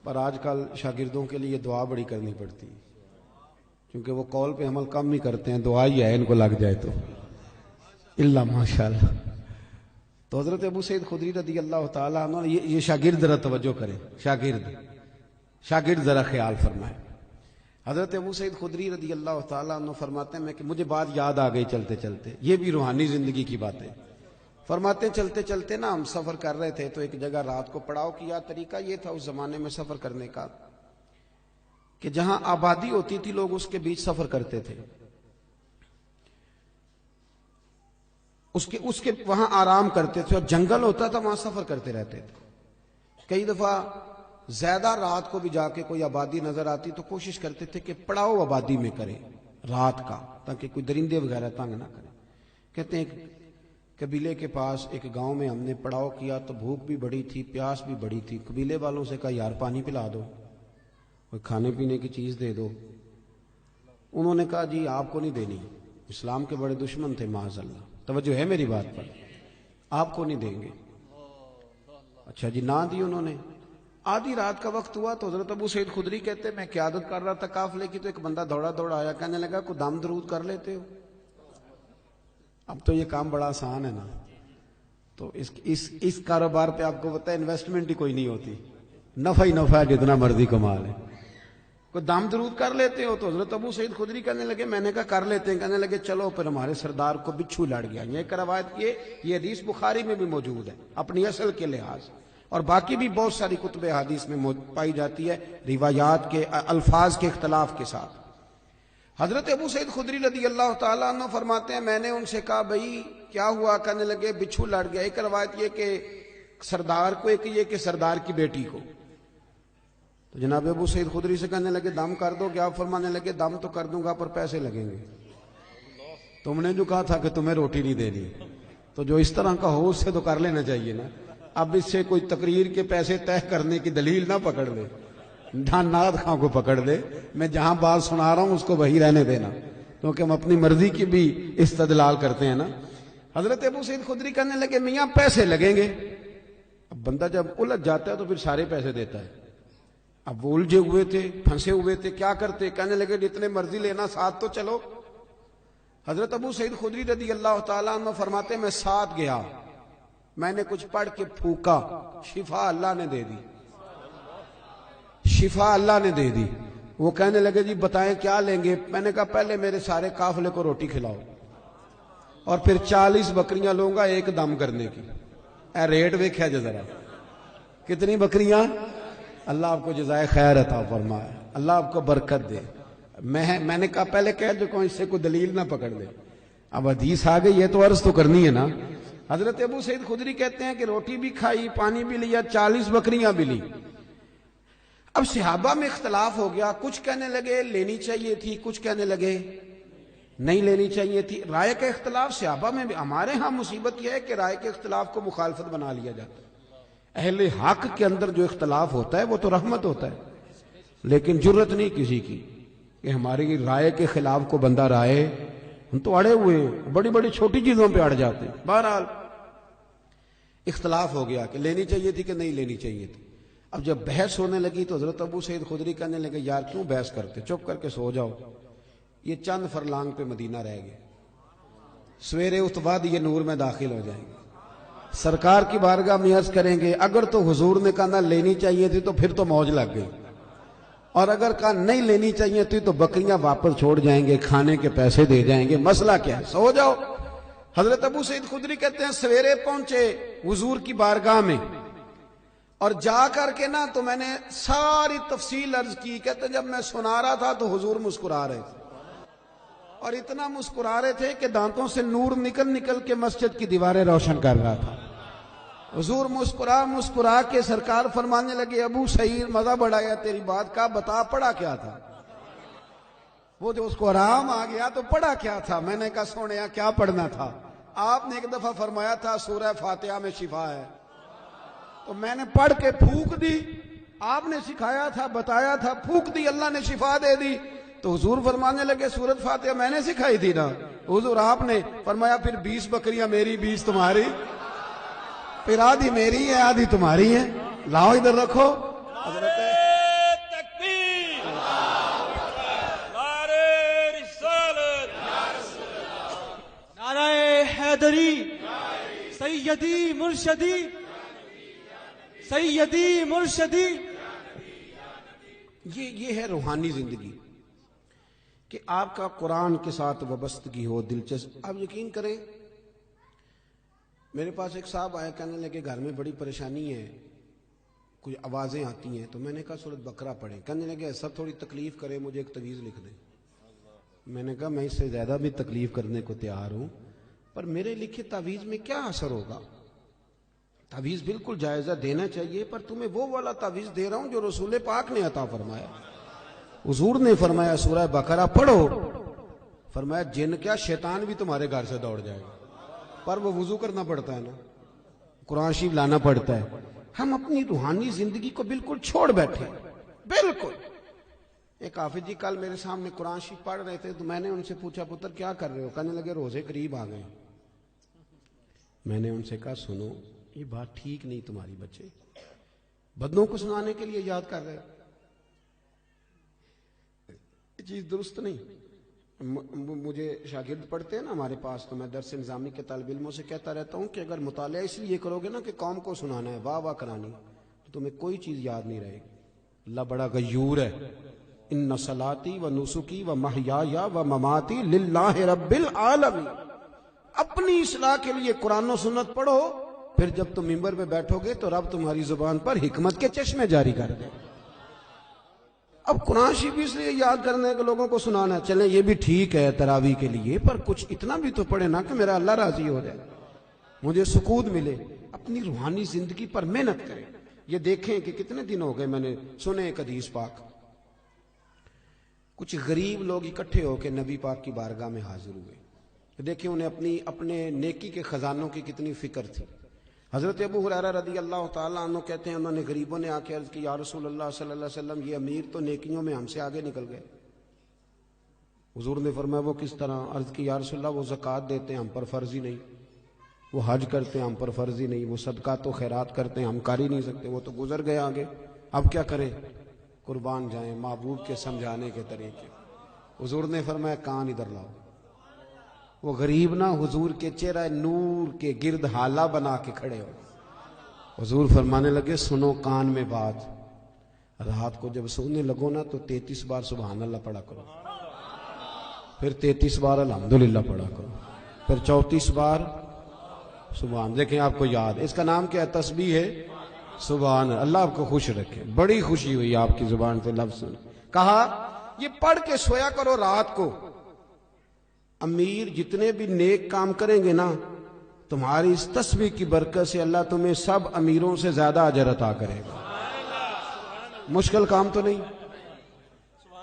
پر آج کل شاگردوں کے لیے دعا بڑی کرنی پڑتی ہے، کیونکہ وہ قول پہ عمل کم ہی کرتے ہیں، دعا ہی ہے ان کو لگ جائے تو اللہ ماشاءاللہ۔ تو حضرت ابو سعید خدری رضی اللہ تعالیٰ عنہ، یہ شاگرد ذرا توجہ کریں، شاگرد ذرا خیال فرمائے۔ حضرت ابو سعید خدری رضی اللہ تعالیٰ عنہ فرماتے ہیں کہ مجھے بات یاد آ گئی چلتے چلتے، یہ بھی روحانی زندگی کی باتیں۔ فرماتے ہیں چلتے چلتے نا ہم سفر کر رہے تھے تو ایک جگہ رات کو پڑاؤ کیا۔ طریقہ یہ تھا اس زمانے میں سفر کرنے کا کہ جہاں آبادی ہوتی تھی لوگ اس کے بیچ سفر کرتے تھے، اس کے وہاں آرام کرتے تھے، اور جنگل ہوتا تھا وہاں سفر کرتے رہتے تھے۔ کئی دفعہ زیادہ رات کو بھی جا کے کوئی آبادی نظر آتی تو کوشش کرتے تھے کہ پڑاؤ آبادی میں کریں رات کا، تاکہ کوئی درندے وغیرہ تنگ نہ کریں۔ کہتے ہیں ایک قبیلے کے پاس ایک گاؤں میں ہم نے پڑاؤ کیا تو بھوک بھی بڑی تھی، پیاس بھی بڑی تھی۔ قبیلے والوں سے کہا یار پانی پلا دو، کوئی کھانے پینے کی چیز دے دو۔ انہوں نے کہا جی آپ کو نہیں دینی، اسلام کے بڑے دشمن تھے معاذ اللہ، توجہ ہے میری بات پر، آپ کو نہیں دیں گے۔ اچھا جی نہ دی انہوں نے۔ آدھی رات کا وقت ہوا تو حضرت ابو سعید خدری کہتے ہیں میں قیادت کر رہا تھا قافلے کی، تو ایک بندہ دوڑا دوڑا آیا، کہنے لگا کوئی دم درود کر لیتے ہو؟ اب تو یہ کام بڑا آسان ہے نا، تو اس کاروبار پہ آپ کو پتہ ہے انویسٹمنٹ ہی کوئی نہیں ہوتی، نفع ہی نفع ہے، جتنا مرضی کما لیں۔ کوئی دم درود کر لیتے ہو؟ تو حضرت ابو سعید خدری کہنے لگے میں نے کہا کر لیتے ہیں۔ کہنے لگے چلو، پھر ہمارے سردار کو بچھو لڑ گیا۔ یہ روایت یہ حدیث بخاری میں بھی موجود ہے اپنی اصل کے لحاظ، اور باقی بھی بہت ساری کتب حدیث میں پائی جاتی ہے، روایات کے الفاظ کے اختلاف کے ساتھ۔ حضرت ابو سعید خدری رضی اللہ تعالیٰ عنہ فرماتے ہیں میں نے ان سے کہا بھائی کیا ہوا؟ کہنے لگے بچھو لڑ گیا۔ ایک روایت یہ کہ سردار کو، ایک یہ کہ سردار کی بیٹی کو۔ تو جناب ابو سعید خدری سے کہنے لگے دم کر دو کیا؟ فرمانے لگے دم تو کر دوں گا پر پیسے لگیں گے، تم نے جو کہا تھا کہ تمہیں روٹی نہیں دینی، تو جو اس طرح کا ہو اس سے تو کر لینا چاہیے نا۔ اب اس سے کوئی تقریر کے پیسے طے کرنے کی دلیل نہ پکڑ لے، ناد خاں کو پکڑ لے، میں جہاں بات سنا رہا ہوں اس کو وہی رہنے دینا، کیونکہ ہم اپنی مرضی کی بھی استدلال کرتے ہیں نا۔ حضرت ابو سعید خدری کہنے لگے میاں پیسے لگیں گے۔ اب بندہ جب الجھ جاتا ہے تو پھر سارے پیسے دیتا ہے۔ اب وہ الجھے ہوئے تھے، پھنسے ہوئے تھے، کیا کرتے؟ کہنے لگے جتنے مرضی لینا، ساتھ تو چلو۔ حضرت ابو سعید خدری رضی اللہ تعالیٰ عنہ فرماتے میں ساتھ گیا، میں نے کچھ پڑھ کے پھونکا، شفا اللہ نے دے دی، شفا اللہ نے دے دی۔ وہ کہنے لگے جی بتائیں کیا لیں گے؟ میں نے کہا پہلے میرے سارے قافلے کو روٹی کھلاؤ اور پھر 40 بکریاں لوں گا ایک دم کرنے کی۔ اے ریٹ دیکھا جا ذرا، کتنی بکریاں؟ اللہ آپ کو جزائے خیر عطا فرمائے، اللہ آپ کو برکت دے۔ میں نے کہا پہلے کہہ چکا ہوں، اس سے کوئی دلیل نہ پکڑ لے، اب حدیث آ گئی ہے تو عرض تو کرنی ہے نا۔ حضرت ابو سعید خدری کہتے ہیں کہ روٹی بھی کھائی، پانی بھی لیا، 40 بکریاں بھی لی۔ اب صحابہ میں اختلاف ہو گیا، کچھ کہنے لگے لینی چاہیے تھی، کچھ کہنے لگے نہیں لینی چاہیے تھی۔ رائے کا اختلاف صحابہ میں بھی۔ ہمارے ہاں مصیبت یہ ہے کہ رائے کے اختلاف کو مخالفت بنا لیا جاتا ہے۔ اہل حق کے اندر جو اختلاف ہوتا ہے وہ تو رحمت ہوتا ہے، لیکن جرت نہیں کسی کی کہ ہماری رائے کے خلاف کو بندہ رائے، ہم تو اڑے ہوئے ہیں، بڑی بڑی چھوٹی چیزوں پہ اڑ جاتے ہیں۔ بہرحال اختلاف ہو گیا کہ لینی چاہیے تھی کہ نہیں لینی چاہیے تھی۔ اب جب بحث ہونے لگی تو حضرت ابو سعید خدری کہنے لگے یار کیوں بحث کرتے، چپ کر کے سو جاؤ، یہ چند فرلانگ پہ مدینہ رہ گئے، سویرے اس بعد یہ نور میں داخل ہو جائیں گے، سرکار کی بارگاہ میں عرض کریں گے اگر تو حضور نے کہا نہ لینی چاہیے تھی تو پھر تو موج لگ گئی، اور اگر کہا نہیں لینی چاہیے تھی تو بکریاں واپس چھوڑ جائیں گے، کھانے کے پیسے دے جائیں گے، مسئلہ کیا ہے، سو جاؤ۔ حضرت ابو سعید خدری کہتے ہیں سویرے پہنچے حضور کی بارگاہ میں، اور جا کر کے نا تو میں نے ساری تفصیل عرض کی۔ کہتے ہیں جب میں سنا رہا تھا تو حضور مسکرا رہے تھے، اور اتنا مسکرا رہے تھے کہ دانتوں سے نور نکل نکل کے مسجد کی دیواریں روشن کر رہا تھا۔ حضور مسکرا کے سرکار فرمانے لگے ابو سعید مزہ بڑھایا تیری بات کا، بتا پڑھا کیا تھا؟ وہ جو اس کو آرام آ گیا تو پڑھا کیا تھا؟ میں نے کہا سونیا کیا پڑھنا تھا؟ آپ نے ایک دفعہ فرمایا تھا سورہ فاتحہ میں شفا ہے، تو میں نے پڑھ کے پھونک دی، آپ نے سکھایا تھا، بتایا تھا، پھونک دی، اللہ نے شفا دے دی۔ تو حضور فرمانے لگے سورۃ فاتحہ میں نے سکھائی تھی نا؟ حضور آپ نے فرمایا پھر 20 بکریاں میری 20 تمہاری، پھر آدھی میری ہے آدھی تمہاری ہے، لاؤ ادھر رکھو۔ حضرت تکبیر، نعرہ رسالت، نعرہ حیدری، سیدی مرشدی، سیدی مرشدی۔ یہ ہے روحانی زندگی کہ آپ کا قرآن کے ساتھ وابستگی ہو، دلچسپ۔ آپ یقین کریں میرے پاس ایک صاحب آئے، کہنے لگے گھر میں بڑی پریشانی ہے، کچھ آوازیں آتی ہیں، تو میں نے کہا سورۃ بقرہ پڑھیں۔ کہنے لگے ایسا تھوڑی تکلیف کرے، مجھے ایک تعویذ لکھ دیں۔ میں نے کہا میں اس سے زیادہ بھی تکلیف کرنے کو تیار ہوں، پر میرے لکھے تعویذ میں کیا اثر ہوگا؟ تعویذ بالکل جائزہ دینا چاہیے، پر تمہیں وہ والا تعویذ دے رہا ہوں جو رسول پاک نے عطا فرمایا۔ حضور نے فرمایا سورہ بقرہ پڑھو، فرمایا جن کیا شیطان بھی تمہارے گھر سے دوڑ جائے گا، پر وہ وضو کرنا پڑتا ہے نا، قرآن شریف لانا پڑتا ہے۔ ہم اپنی روحانی زندگی کو بالکل چھوڑ بیٹھے، بالکل۔ ایک حافظ جی کل میرے سامنے قرآن شریف پڑھ رہے تھے، تو میں نے ان سے پوچھا پتر کیا کر رہے ہو؟ کہنے لگے روزے قریب آ گئے۔ میں نے ان سے کہا سنو یہ بات ٹھیک نہیں تمہاری، بچے بدنوں کو سنانے کے لیے یاد کر رہے ہو، یہ چیز درست نہیں۔ مجھے شاگرد پڑھتے ہیں نا ہمارے پاس، تو میں درس نظامی کے طالب علموں سے کہتا رہتا ہوں کہ اگر مطالعہ اس لیے کرو گے نا کہ قوم کو سنانا ہے، واہ واہ کرانی، تو تمہیں کوئی چیز یاد نہیں رہے گی۔ اللہ بڑا غیور ہے، ان صلاتی و نسکی و محیای و مماتی للہ رب العالمین۔ اپنی اصلاح کے لیے قرآن و سنت پڑھو، پھر جب تم ممبر پہ بیٹھو گے تو رب تمہاری زبان پر حکمت کے چشمے جاری کر دے۔ اب قرآن شریف اس لیے یاد کرنے کے لوگوں کو سنانا، چلیں یہ بھی ٹھیک ہے تراویح کے لیے، پر کچھ اتنا بھی تو پڑھے نا کہ میرا اللہ راضی ہو جائے، مجھے سکون ملے۔ اپنی روحانی زندگی پر محنت کریں۔ یہ دیکھیں کہ کتنے دن ہو گئے میں نے سنے ایک حدیث پاک، کچھ غریب لوگ اکٹھے ہو کے نبی پاک کی بارگاہ میں حاضر ہوئے، دیکھیں انہیں اپنے نیکی کے خزانوں کی کتنی فکر تھی۔ حضرت ابو ہریرہ رضی اللہ تعالیٰ عنہ کہتے ہیں انہوں نے غریبوں نے آ کے عرض کی یا رسول اللہ صلی اللہ علیہ وسلم یہ امیر تو نیکیوں میں ہم سے آگے نکل گئے۔ حضور نے فرمایا وہ کس طرح؟ عرض کی یا رسول اللہ وہ زکوٰۃ دیتے ہیں ہم پر فرض ہی نہیں، وہ حج کرتے ہیں ہم پر فرض ہی نہیں، وہ صدقات و خیرات کرتے ہیں ہم کر ہی نہیں سکتے، وہ تو گزر گئے آگے، اب کیا کریں؟ قربان جائیں محبوب کے سمجھانے کے طریقے۔ حضور نے فرمایا کان ادھر لاؤ۔ وہ غریب نا حضور کے چہرہ نور کے گرد حالہ بنا کے کھڑے ہو۔ حضور فرمانے لگے سنو کان میں بات، رات کو جب سونے لگو نا تو 33 بار سبحان اللہ پڑھا کرو، پھر 33 بار الحمدللہ پڑھا کرو، پھر 34 بار سبحان. دیکھیں آپ کو یاد، اس کا نام کیا ہے؟ تسبیح ہے سبحان. اللہ آپ کو خوش رکھے. بڑی خوشی ہوئی آپ کی زبان سے لفظ سن. کہا یہ پڑھ کے سویا کرو رات کو. امیر جتنے بھی نیک کام کریں گے نا، تمہاری اس تسبیح کی برکت سے اللہ تمہیں سب امیروں سے زیادہ اجر عطا کرے گا. مشکل کام تو نہیں،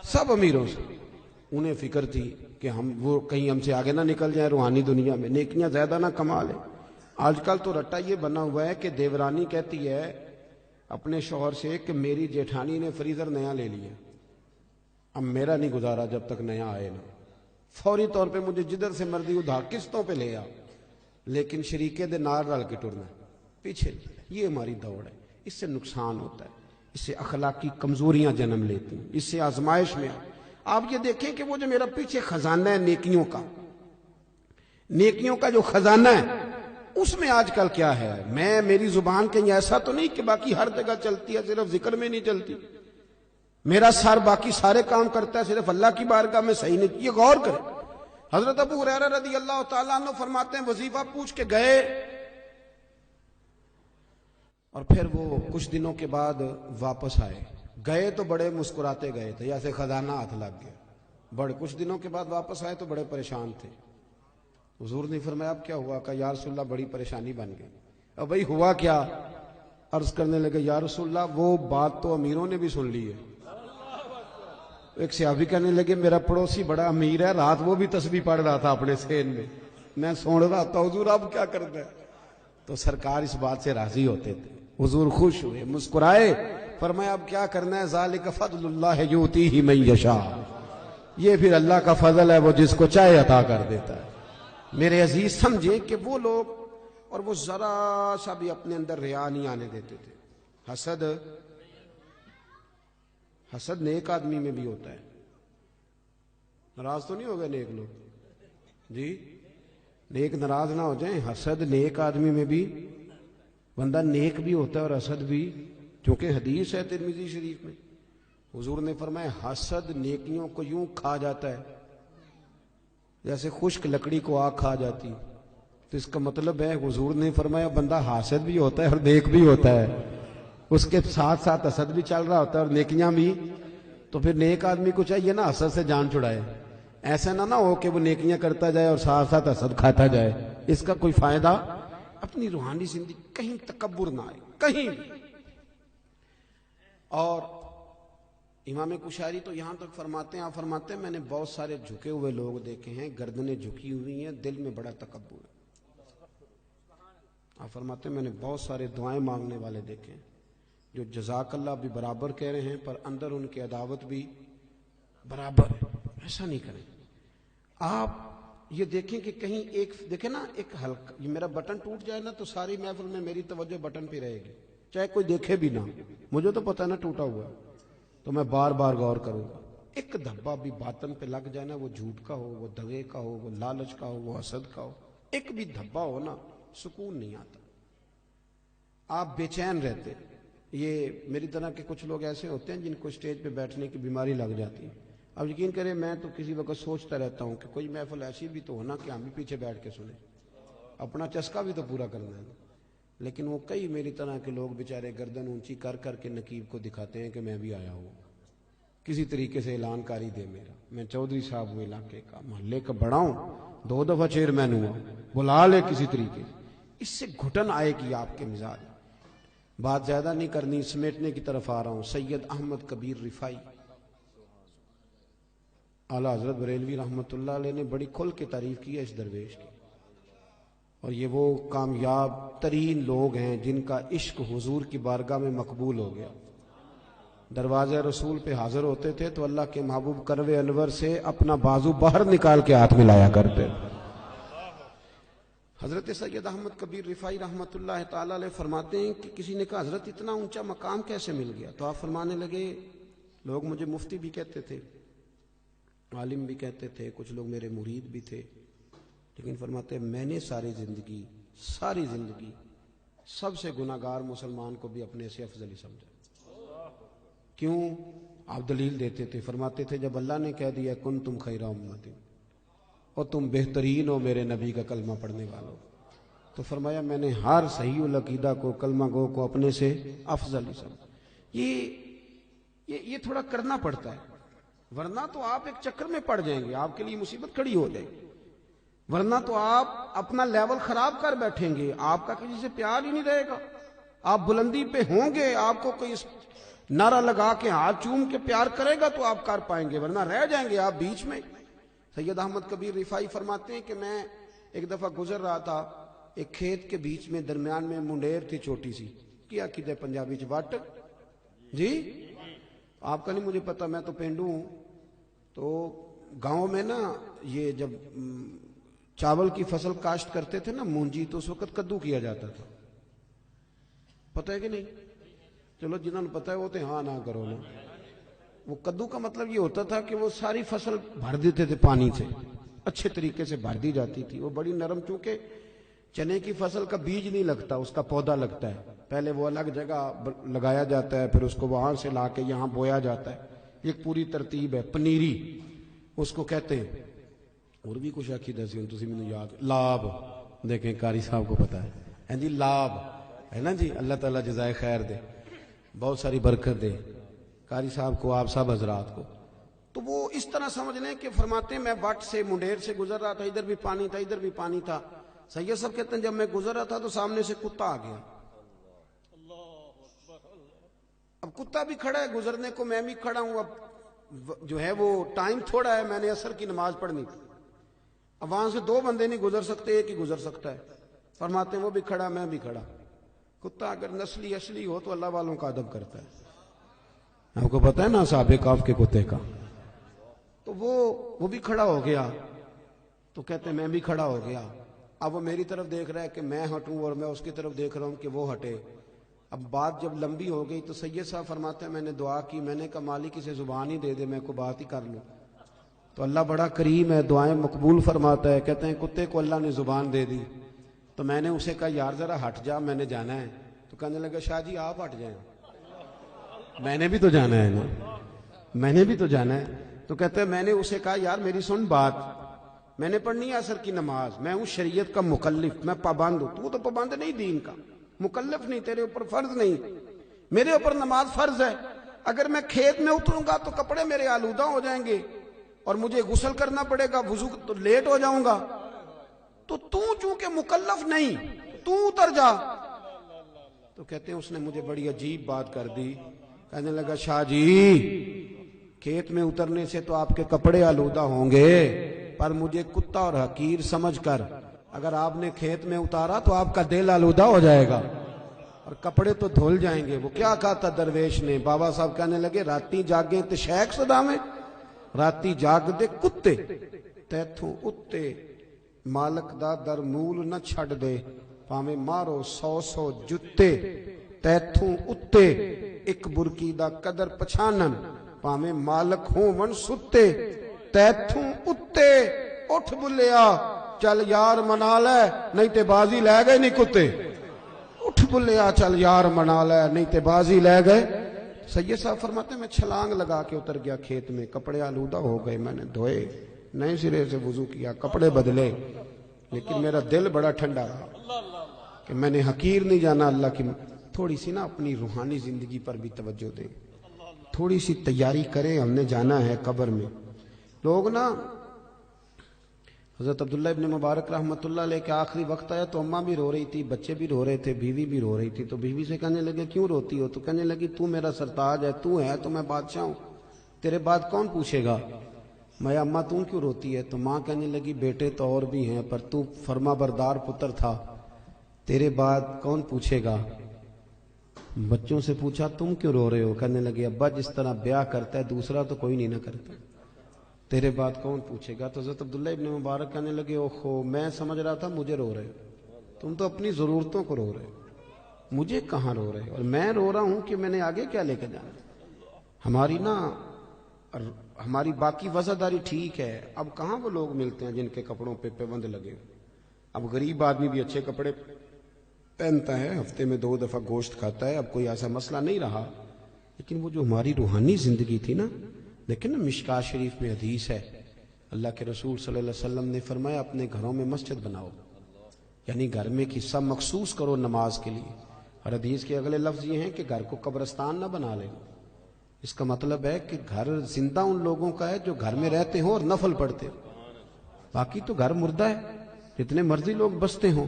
سب امیروں سے. انہیں فکر تھی کہ وہ کہیں ہم سے آگے نہ نکل جائیں روحانی دنیا میں، نیکیاں زیادہ نہ کما لیں. آج کل تو رٹا یہ بنا ہوا ہے کہ دیورانی کہتی ہے اپنے شوہر سے کہ میری جیٹھانی نے فریزر نیا لے لیا، اب میرا نہیں گزارا جب تک نیا آئے نا، فوری طور پہ مجھے جدھر سے مرضی ادھار قسطوں پہ لے آ، لیکن شریکے دے نار رل کے ٹرنا پیچھے. یہ ہماری دوڑ ہے. اس سے نقصان ہوتا ہے، اس سے اخلاقی کمزوریاں جنم لیتی ہیں، اس سے آزمائش میں. آپ یہ دیکھیں کہ وہ جو میرا پیچھے خزانہ ہے نیکیوں کا جو خزانہ ہے، اس میں آج کل کیا ہے؟ میری زبان کہیں ایسا تو نہیں کہ باقی ہر جگہ چلتی ہے، صرف ذکر میں نہیں چلتی. میرا سر باقی سارے کام کرتا ہے، صرف اللہ کی بارگاہ میں صحیح نہیں. یہ غور کریں. حضرت ابو ہریرہ رضی اللہ تعالیٰ عنہ فرماتے ہیں وظیفہ پوچھ کے گئے، اور پھر وہ کچھ دنوں کے بعد واپس آئے. گئے تو بڑے مسکراتے گئے تھے، جیسے خزانہ ہاتھ لگ گیا. بڑے کچھ دنوں کے بعد واپس آئے تو بڑے پریشان تھے. حضور نے فرمایا اب کیا ہوا؟ کہ یا رسول اللہ بڑی پریشانی بن گئی. اب بھائی ہوا کیا؟ عرض کرنے لگے یا رسول اللہ وہ بات تو امیروں نے بھی سن لی ہے. ایک صحابی کہنے لگے میرا پڑوسی بڑا امیر ہے، رات وہ بھی تسبیح پڑھ رہا تھا اپنے سین میں سن رہا تھا، حضور اب کیا کرتا ہے؟ تو سرکار اس بات سے راضی ہوتے تھے. حضور خوش ہوئے، مسکرائے، فرمایا اب کیا کرنا ہے؟ ذالک فضل اللہ یؤتیہ من یشاء، یہ پھر اللہ کا فضل ہے، وہ جس کو چاہے عطا کر دیتا ہے. میرے عزیز سمجھے کہ وہ لوگ، اور وہ ذرا سا بھی اپنے اندر ریا نہیں آنے دیتے تھے. حسد نیک آدمی میں بھی ہوتا ہے. ناراض تو نہیں ہو گئے نیک لوگ جی؟ نیک ناراض نہ ہو جائیں. حسد نیک آدمی میں بھی، بندہ نیک بھی ہوتا ہے اور حسد بھی، چونکہ حدیث ہے ترمذی شریف میں، حضور نے فرمایا حسد نیکیوں کو یوں کھا جاتا ہے جیسے خشک لکڑی کو آگ کھا جاتی. تو اس کا مطلب ہے حضور نے فرمایا بندہ حاسد بھی ہوتا ہے اور نیک بھی ہوتا ہے، اس کے ساتھ ساتھ حسد بھی چل رہا ہوتا ہے اور نیکیاں بھی. تو پھر نیک آدمی کو چاہیے نا حسد سے جان چھڑائے. ایسا نہ ہو کہ وہ نیکیاں کرتا جائے اور ساتھ ساتھ حسد کھاتا جائے، اس کا کوئی فائدہ. اپنی روحانی زندگی کہیں تکبر نہ آئے کہیں بھی. اور امام کشاری تو یہاں تک فرماتے ہیں، آپ فرماتے ہیں میں نے بہت سارے جھکے ہوئے لوگ دیکھے ہیں، گردنیں جھکی ہوئی ہیں، دل میں بڑا تکبر ہے. آپ فرماتے ہیں میں نے بہت سارے دعائیں مانگنے والے دیکھے ہیں جو جزاک اللہ بھی برابر کہہ رہے ہیں پر اندر ان کی عداوت بھی برابر ہے. ایسا نہیں کریں. آپ یہ دیکھیں کہ کہیں ایک دیکھیں نا، ایک ہلکا یہ میرا بٹن ٹوٹ جائے نا تو ساری محفل میں میری توجہ بٹن پہ رہے گی، چاہے کوئی دیکھے بھی نہ. مجھے تو پتہ ہے نا ٹوٹا ہوا ہے، تو میں بار بار غور کروں گا. ایک دھبا بھی باطن پہ لگ جائے نا، وہ جھوٹ کا ہو، وہ دغے کا ہو، وہ لالچ کا ہو، وہ حسد کا ہو، ایک بھی دھبا ہو نا، سکون نہیں آتا، آپ بے چین رہتے. یہ میری طرح کے کچھ لوگ ایسے ہوتے ہیں جن کو اسٹیج پہ بیٹھنے کی بیماری لگ جاتی ہے. اب یقین کریں میں تو کسی وقت سوچتا رہتا ہوں کہ کوئی محفل ایسی بھی تو ہونا کہ ہم بھی پیچھے بیٹھ کے سنیں، اپنا چسکا بھی تو پورا کرنا ہے. لیکن وہ کئی میری طرح کے لوگ بیچارے گردن اونچی کر کر کے نقیب کو دکھاتے ہیں کہ میں بھی آیا ہوں، کسی طریقے سے اعلان کاری دے میرا، میں چودھری صاحب ہوں، علاقے کا محلے کا بڑا ہوں، 2 دفعہ چیئرمین ہوا، بلا لے کسی طریقے. اس سے گھٹن آئے گی آپ کے مزاج. بات زیادہ نہیں کرنی، سمیٹنے کی طرف آ رہا ہوں. سید احمد کبیر رفائی اعلیٰ حضرت بریلوی رحمۃ اللہ علیہ نے بڑی کھل کے تعریف کی ہے اس درویش کی، اور یہ وہ کامیاب ترین لوگ ہیں جن کا عشق حضور کی بارگاہ میں مقبول ہو گیا. دروازے رسول پہ حاضر ہوتے تھے تو اللہ کے محبوب کروے انور سے اپنا بازو باہر نکال کے ہاتھ ملایا کرتے. حضرت سید احمد کبیر رفائی رحمۃ اللہ تعالی علیہ فرماتے ہیں کہ کسی نے کہا حضرت اتنا اونچا مقام کیسے مل گیا؟ تو آپ فرمانے لگے لوگ مجھے مفتی بھی کہتے تھے، عالم بھی کہتے تھے، کچھ لوگ میرے مرید بھی تھے، لیکن فرماتے ہیں میں نے ساری زندگی سب سے گناہگار مسلمان کو بھی اپنے سے افضل ہی سمجھا. کیوں؟ آپ دلیل دیتے تھے، فرماتے تھے جب اللہ نے کہہ دیا کن تم خیر امت اور تم بہترین ہو میرے نبی کا کلمہ پڑھنے والوں، تو فرمایا میں نے ہر صحیح العقیدہ کو، کلمہ گو کو اپنے سے افضل ہی سمجھا۔ یہ تھوڑا کرنا پڑتا ہے، ورنہ تو آپ ایک چکر میں پڑ جائیں گے، آپ کے لیے مصیبت کھڑی ہو جائے گی، ورنہ تو آپ اپنا لیول خراب کر بیٹھیں گے، آپ کا کسی سے پیار ہی نہیں رہے گا۔ آپ بلندی پہ ہوں گے، آپ کو کوئی نعرہ لگا کے ہاتھ چوم کے پیار کرے گا تو آپ کر پائیں گے، ورنہ رہ جائیں گے آپ بیچ میں۔ سید احمد کبیر رفاعی فرماتے ہیں کہ میں ایک دفعہ گزر رہا تھا ایک کھیت کے بیچ میں، درمیان میں منڈیر تھی چھوٹی سی، کیا کہتے ہیں پنجابی چ وٹ جی، آپ کا نہیں مجھے پتا، میں تو پینڈو ہوں۔ تو گاؤں میں نا یہ جب چاول کی فصل کاشت کرتے تھے نا مونجی، تو اس وقت کدو کیا جاتا تھا، پتہ ہے کہ نہیں؟ چلو جنہوں نے پتہ ہے وہ تو ہاں نہ کرو نا۔ وہ کدو کا مطلب یہ ہوتا تھا کہ وہ ساری فصل بھر دیتے تھے پانی سے، اچھے طریقے سے بھر دی جاتی تھی، وہ بڑی نرم، چونکہ چنے کی فصل کا بیج نہیں لگتا، اس کا پودا لگتا ہے، پہلے وہ الگ جگہ لگایا جاتا ہے، پھر اس کو وہاں سے لا کے یہاں بویا جاتا ہے، ایک پوری ترتیب ہے، پنیری اس کو کہتے ہیں۔ اور بھی کچھ عقیدہ سی تسی مینوں یاد، لاب، دیکھیں قاری صاحب کو پتا ہے، ہاں جی لاب ہے نا جی، اللہ تعالیٰ جزائے خیر دے، بہت ساری برکت دے قاری صاحب کو، آپ سب حضرات کو۔ تو وہ اس طرح سمجھ لیں کہ فرماتے ہیں میں وٹ سے، منڈیر سے گزر رہا تھا، ادھر بھی پانی تھا ادھر بھی پانی تھا۔ سید صاحب کہتے ہیں جب میں گزر رہا تھا تو سامنے سے کتا آ گیا، اب کتا بھی کھڑا ہے گزرنے کو، میں بھی کھڑا ہوں، اب جو ہے وہ ٹائم تھوڑا ہے، میں نے عصر کی نماز پڑھنی تھی، اب وہاں سے دو بندے نہیں گزر سکتے، ایک ہی گزر سکتا ہے۔ فرماتے ہیں وہ بھی کھڑا میں بھی کھڑا، کتا اگر نسلی اصلی ہو تو اللہ والوں کا ادب کرتا ہے، آپ کو پتہ ہے نا صحابہ کہف کے کتے کا۔ تو وہ بھی کھڑا ہو گیا، تو کہتے ہیں میں بھی کھڑا ہو گیا، اب وہ میری طرف دیکھ رہا ہے کہ میں ہٹوں اور میں اس کی طرف دیکھ رہا ہوں کہ وہ ہٹے۔ اب بات جب لمبی ہو گئی تو سید صاحب فرماتے ہیں میں نے دعا کی، میں نے کہا مالک اسے زبان ہی دے دے، میں کو بات ہی کر لوں۔ تو اللہ بڑا کریم ہے، دعائیں مقبول فرماتا ہے۔ کہتے ہیں کتے کو اللہ نے زبان دے دی، تو میں نے اسے کہا یار ذرا ہٹ جا، میں نے جانا ہے۔ تو کہنے لگا شاہ جی آپ ہٹ جائیں، میں نے بھی تو جانا ہے نا، میں نے بھی تو جانا ہے۔ تو کہتے ہیں میں نے اسے کہا یار میری سن بات، میں نے پڑھنی ہے عصر کی نماز، میں ہوں شریعت کا مکلف، میں پابند ہوں، تو پابند نہیں دین کا، مکلف نہیں، تیرے اوپر فرض نہیں، میرے اوپر نماز فرض ہے۔ اگر میں کھیت میں اتروں گا تو کپڑے میرے آلودہ ہو جائیں گے اور مجھے غسل کرنا پڑے گا، وضو تو لیٹ ہو جاؤں گا، تو چونکہ مکلف نہیں تو اتر جا۔ تو کہتے ہیں اس نے مجھے بڑی عجیب بات کر دی، کہنے لگا شاہ جی کھیت میں اترنے سے تو آپ کے کپڑے آلودہ ہوں گے، پر مجھے کتا اور حقیر سمجھ کر اگر آپ نے کھیت میں اتارا تو آپ کا دل آلودہ ہو جائے گا اور کپڑے تو دھل جائیں گے۔ وہ کیا کہا تھا درویش نے؟ بابا صاحب کہنے لگے راتی جاگیں تے شیخ صدامیں، راتی جاگ دے کتے تیتھوں اتے، مالک دا در مول نہ چھڑ دے، پاویں مارو 100 جتے تیتھوں اتے، ایک برکی دا قدر پچھانن، پاویں مالک ہون ستے تیتھوں اتے، اٹھ بلیا چل یار منا لے نہیں تے بازی لے گئے نہیں کتے، اٹھ بلیا چل یار منا لے نہیں تے بازی لے گئے۔ سید صاحب فرماتے ہیں میں چھلانگ لگا کے اتر گیا کھیت میں، کپڑے آلودہ ہو گئے، میں نے دھوئے، نئے سرے سے وضو کیا، کپڑے بدلے، لیکن میرا دل بڑا ٹھنڈا رہا کہ میں نے حقیر نہیں جانا اللہ کی۔ تھوڑی سی نا اپنی روحانی زندگی پر بھی توجہ دیں، تھوڑی سی تیاری کریں، ہم نے جانا ہے قبر میں۔ لوگ نا حضرت عبداللہ ابن مبارک رحمۃ اللہ علیہ کے آخری وقت آیا تو اماں بھی رو رہی تھی، بچے بھی رو رہے تھے، بیوی بھی رو رہی تھی، تو بیوی سے کہنے لگے کیوں روتی ہو؟ تو کہنے لگی تو میرا سرتاج ہے، تو ہے تو میں بادشاہ ہوں، تیرے بعد کون پوچھے گا؟ میں اماں تو کیوں روتی ہے؟ تو ماں کہنے لگی بیٹے تو اور بھی ہیں پر تو فرما بردار پتر تھا، تیرے بعد کون پوچھے گا؟ بچوں سے پوچھا تم کیوں رو رہے ہو؟ کہنے لگے ابا جس طرح بیاہ کرتا ہے دوسرا تو کوئی نہیں نہ کرتا، تیرے بعد کون پوچھے گا؟ تو حضرت عبداللہ ابن مبارک کہنے لگے اوہو میں سمجھ رہا تھا مجھے رو رہے ہو، تم تو اپنی ضرورتوں کو رو رہے ہو، مجھے کہاں رو رہے ہو؟ اور میں رو رہا ہوں کہ میں نے آگے کیا لے کے جانا۔ ہماری باقی وزاداری ٹھیک ہے، اب کہاں وہ لوگ ملتے ہیں جن کے کپڑوں پہ پابند لگے؟ اب غریب آدمی بھی اچھے کپڑے پہنتا ہے، ہفتے میں 2 دفعہ گوشت کھاتا ہے، اب کوئی ایسا مسئلہ نہیں رہا، لیکن وہ جو ہماری روحانی زندگی تھی نا، لیکن نا مشکاۃ شریف میں حدیث ہے، اللہ کے رسول صلی اللہ علیہ وسلم نے فرمایا اپنے گھروں میں مسجد بناؤ، یعنی گھر میں ایک حصہ مخصوص کرو نماز کے لیے۔ اور حدیث کے اگلے لفظ یہ ہیں کہ گھر کو قبرستان نہ بنا لیں۔ اس کا مطلب ہے کہ گھر زندہ ان لوگوں کا ہے جو گھر میں رہتے ہوں اور نفل پڑھتے ہوں، باقی تو گھر مردہ ہے، جتنے مرضی لوگ بستے ہوں۔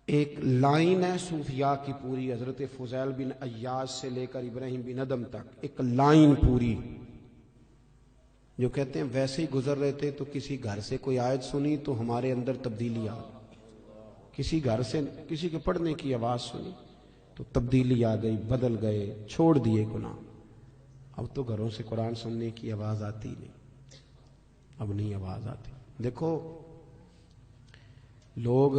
ایک لائن ہے صوفیاء کی پوری، حضرت فضیل بن عیاض سے لے کر ابراہیم بن ادم تک، ایک لائن پوری، جو کہتے ہیں ویسے ہی گزر رہے تھے تو کسی گھر سے کوئی آیت سنی تو ہمارے اندر تبدیلی آ گئی، کسی گھر سے کسی کے پڑھنے کی آواز سنی تو تبدیلی آ گئی، بدل گئے، چھوڑ دیے گناہ۔ اب تو گھروں سے قرآن سننے کی آواز آتی نہیں، اب نہیں آواز آتی۔ دیکھو لوگ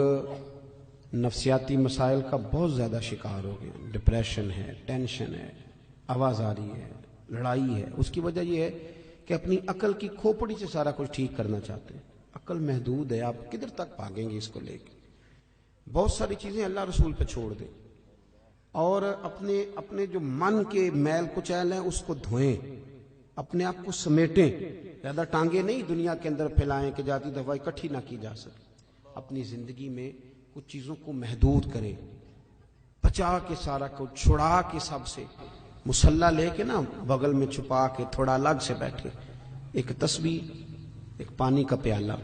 نفسیاتی مسائل کا بہت زیادہ شکار ہو گئے، ڈپریشن ہے، ٹینشن ہے، آواز آ رہی ہے، لڑائی ہے۔ اس کی وجہ یہ ہے کہ اپنی عقل کی کھوپڑی سے سارا کچھ ٹھیک کرنا چاہتے ہیں۔ عقل محدود ہے، آپ کدھر تک بھاگیں گے اس کو لے کے؟ بہت ساری چیزیں اللہ رسول پہ چھوڑ دیں اور اپنے جو من کے میل کچیل ہیں اس کو دھوئیں، اپنے آپ کو سمیٹیں، زیادہ ٹانگیں نہیں دنیا کے اندر پھیلائیں کہ جاتی دفعہ اکٹھی نہ کی جا سکے۔ اپنی زندگی میں کچھ چیزوں کو محدود کریں، بچا کے سارا کچھ چھڑا کے، سب سے مصلی لے کے نا بغل میں چھپا کے تھوڑا الگ سے بیٹھے، ایک تسبیح، ایک پانی کا پیالہ،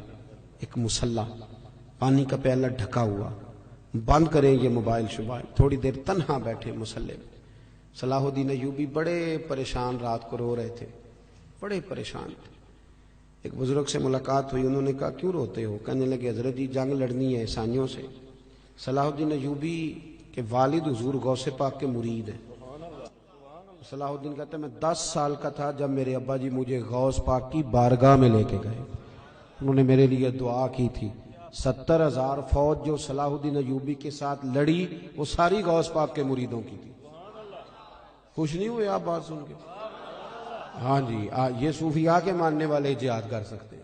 ایک مصلی، پانی کا پیالہ ڈھکا ہوا، بند کریں یہ موبائل شبائل، تھوڑی دیر تنہا بیٹھے مصلی میں۔ صلاح الدین ایوبی بڑے پریشان رات کو رو رہے تھے، بڑے پریشان تھے۔ ایک بزرگ سے ملاقات ہوئی، انہوں نے کہا کیوں روتے ہو؟ کہنے لگے حضرت جی جنگ لڑنی ہے عیسائیوں سے۔ صلاح الدین ایوبی کے والد حضور غوث پاک کے مرید ہیں۔ صلاح الدین کہتے ہیں میں 10 سال کا تھا جب میرے ابا جی مجھے غوث پاک کی بارگاہ میں لے کے گئے، انہوں نے میرے لیے دعا کی تھی۔ 70,000 فوج جو صلاح الدین ایوبی کے ساتھ لڑی وہ ساری غوث پاک کے مریدوں کی تھی۔ خوش نہیں ہوئے آپ بات سن کے؟ ہاں جی، یہ صوفیاء کے ماننے والے جہاد کر سکتے ہیں،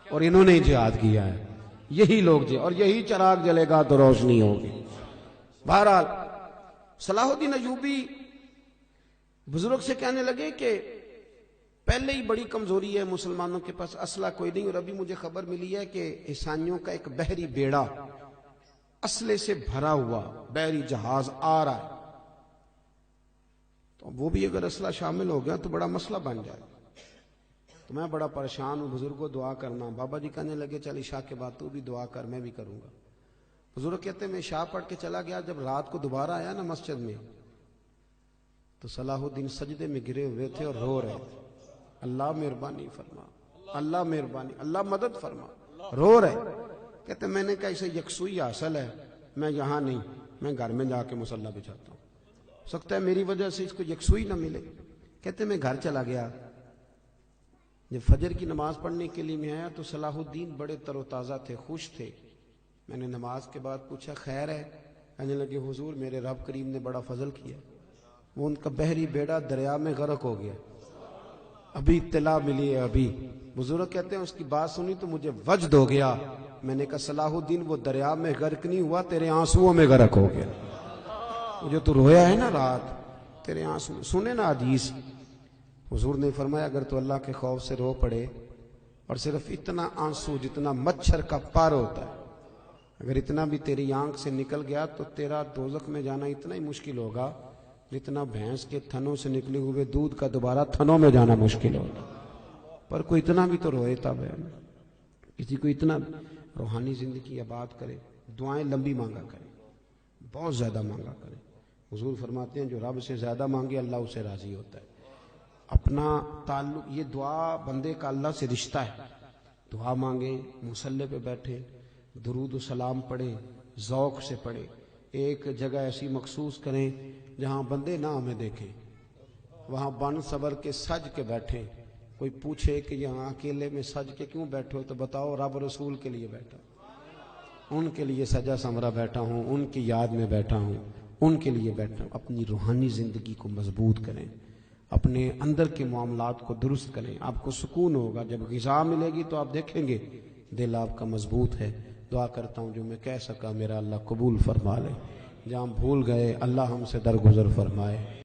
اور انہوں نے جہاد کیا ہے، یہی لوگ اور یہی چراغ جلے گا تو روشنی ہوگی۔ بہرحال صلاح الدین ایوبی بزرگ سے کہنے لگے کہ پہلے ہی بڑی کمزوری ہے مسلمانوں کے پاس، اسلحہ کوئی نہیں، اور ابھی مجھے خبر ملی ہے کہ عیسائیوں کا ایک بحری بیڑا اسلحے سے بھرا ہوا بحری جہاز آ رہا ہے، تو وہ بھی اگر اسلحہ شامل ہو گیا تو بڑا مسئلہ بن جائے۔ تو میں بڑا پریشان ہوں، بزرگوں دعا کرنا۔ بابا جی کہنے لگے چل عشاء کے بعد تو بھی دعا کر، میں بھی کروں گا۔ بزرگ کہتے ہیں میں عشاء پڑھ کے چلا گیا، جب رات کو دوبارہ آیا نا مسجد میں تو صلاح الدین سجدے میں گرے ہوئے تھے اور رو رہے تھے، اللہ مہربانی فرما، اللہ مہربانی، اللہ مدد فرما، رو رہے۔ کہتے میں نے کہا اسے یکسوئی حاصل ہے، میں یہاں نہیں، میں گھر میں جا کے مصلی بچھاتا ہوں، ہو سکتا ہے میری وجہ سے اس کو یکسوئی نہ ملے۔ کہتے میں گھر چلا گیا، جب فجر کی نماز پڑھنے کے لیے میں آیا تو صلاح الدین بڑے تر و تازہ تھے، خوش تھے۔ میں نے نماز کے بعد پوچھا خیر ہے؟ کہنے لگے حضور میرے رب کریم نے بڑا فضل کیا، وہ ان کا بحری بیڑا دریا میں غرق ہو گیا، ابھی اطلاع ملی ہے ابھی۔ بزرگ کہتے ہیں اس کی بات سنی تو مجھے وجد ہو گیا، میں نے کہا صلاح الدین وہ دریا میں غرق نہیں ہوا، تیرے آنسوؤں میں غرق ہو گیا، مجھے تو رویا ہے نا رات، تیرے آنسو سنے نا حدیث۔ حضور نے فرمایا اگر تو اللہ کے خوف سے رو پڑے اور صرف اتنا آنسو جتنا مچھر کا پر ہوتا ہے، اگر اتنا بھی تیری آنکھ سے نکل گیا تو تیرا دوزخ میں جانا اتنا ہی مشکل ہوگا جتنا بھینس کے تھنوں سے نکلے ہوئے دودھ کا دوبارہ تھنوں میں جانا مشکل ہوگا۔ پر کوئی اتنا بھی تو روئے تب ہے، کسی کو اتنا روحانی زندگی آباد کرے، دعائیں لمبی مانگا کرے، بہت زیادہ مانگا کرے۔ حضور فرماتے ہیں جو رب سے زیادہ مانگے اللہ اسے راضی ہوتا ہے۔ اپنا تعلق، یہ دعا بندے کا اللہ سے رشتہ ہے، دعا مانگیں، مصلی پہ بیٹھے، درود و سلام پڑھیں، ذوق سے پڑھیں، ایک جگہ ایسی مخصوص کریں جہاں بندے نہ ہمیں دیکھیں، وہاں بن صبر کے سج کے بیٹھیں۔ کوئی پوچھے کہ یہاں اکیلے میں سج کے کیوں بیٹھے ہو تو بتاؤ رب رسول کے لیے بیٹھا، ان کے لیے سجا سمرا بیٹھا ہوں، ان کی یاد میں بیٹھا ہوں، ان کے لیے بیٹھا ہوں۔ اپنی روحانی زندگی کو مضبوط کریں، اپنے اندر کے معاملات کو درست کریں، آپ کو سکون ہوگا۔ جب غذا ملے گی تو آپ دیکھیں گے دل آپ کا مضبوط ہے۔ دعا کرتا ہوں جو میں کہہ سکا میرا اللہ قبول فرما لے، جہاں بھول گئے اللہ ہم سے درگزر فرمائے۔